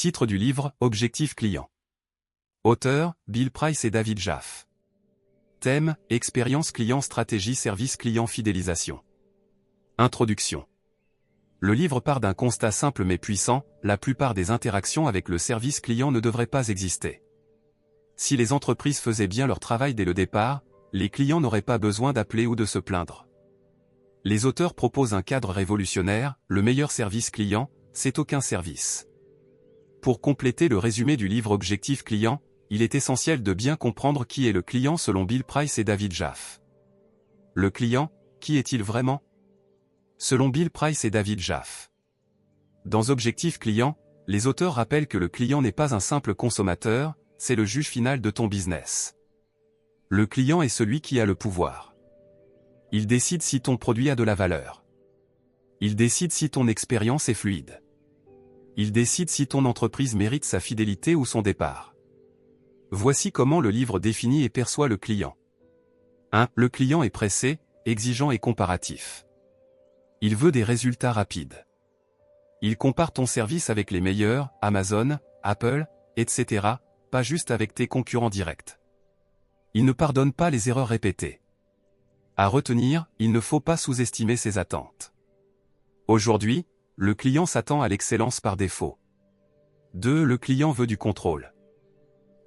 Titre du livre, Objectif client. Auteur, Bill Price et David Jaffe. Thème, expérience client, stratégie, service client, fidélisation. Introduction. Le livre part d'un constat simple mais puissant, la plupart des interactions avec le service client ne devraient pas exister. Si les entreprises faisaient bien leur travail dès le départ, les clients n'auraient pas besoin d'appeler ou de se plaindre. Les auteurs proposent un cadre révolutionnaire, le meilleur service client, c'est aucun service. Pour compléter le résumé du livre Objectif client, il est essentiel de bien comprendre qui est le client selon Bill Price et David Jaffe. Le client, qui est-il vraiment? Selon Bill Price et David Jaffe. Dans Objectif client, les auteurs rappellent que le client n'est pas un simple consommateur, c'est le juge final de ton business. Le client est celui qui a le pouvoir. Il décide si ton produit a de la valeur. Il décide si ton expérience est fluide. Il décide si ton entreprise mérite sa fidélité ou son départ. Voici comment le livre définit et perçoit le client. 1. Le client est pressé, exigeant et comparatif. Il veut des résultats rapides. Il compare ton service avec les meilleurs, Amazon, Apple, etc., pas juste avec tes concurrents directs. Il ne pardonne pas les erreurs répétées. À retenir, il ne faut pas sous-estimer ses attentes. Aujourd'hui, le client s'attend à l'excellence par défaut. 2. Le client veut du contrôle.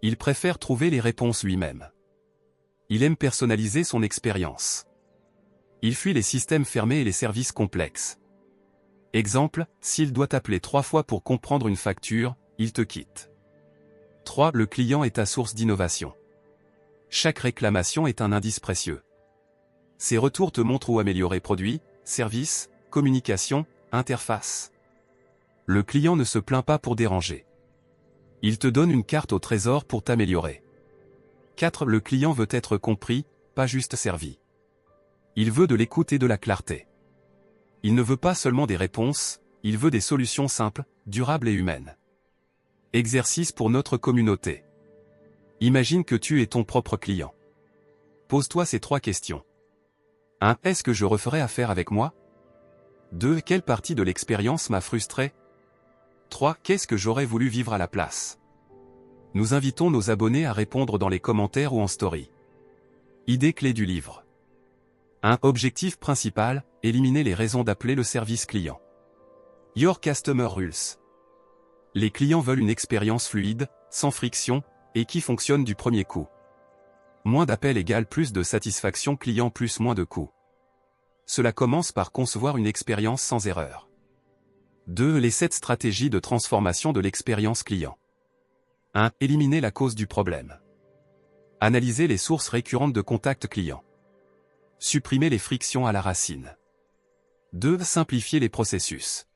Il préfère trouver les réponses lui-même. Il aime personnaliser son expérience. Il fuit les systèmes fermés et les services complexes. Exemple, s'il doit t'appeler 3 fois pour comprendre une facture, il te quitte. 3. Le client est ta source d'innovation. Chaque réclamation est un indice précieux. Ces retours te montrent où améliorer produit, service, communication, interface. Le client ne se plaint pas pour déranger. Il te donne une carte au trésor pour t'améliorer. 4. Le client veut être compris, pas juste servi. Il veut de l'écoute et de la clarté. Il ne veut pas seulement des réponses, il veut des solutions simples, durables et humaines. Exercice pour notre communauté. Imagine que tu es ton propre client. Pose-toi ces 3 questions. 1. Est-ce que je referais affaire avec moi? 2. Quelle partie de l'expérience m'a frustré? 3. Qu'est-ce que j'aurais voulu vivre à la place? Nous invitons nos abonnés à répondre dans les commentaires ou en story. Idée clé du livre. 1. Objectif principal, éliminer les raisons d'appeler le service client. Your Customer Rules. Les clients veulent une expérience fluide, sans friction, et qui fonctionne du premier coup. Moins d'appels égale plus de satisfaction client plus moins de coûts. Cela commence par concevoir une expérience sans erreur. 2. Les 7 stratégies de transformation de l'expérience client. 1. Éliminer la cause du problème. Analyser les sources récurrentes de contact client. Supprimer les frictions à la racine. 2. Simplifier les processus.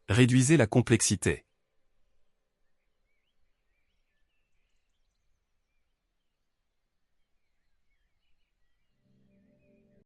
Réduisez la complexité.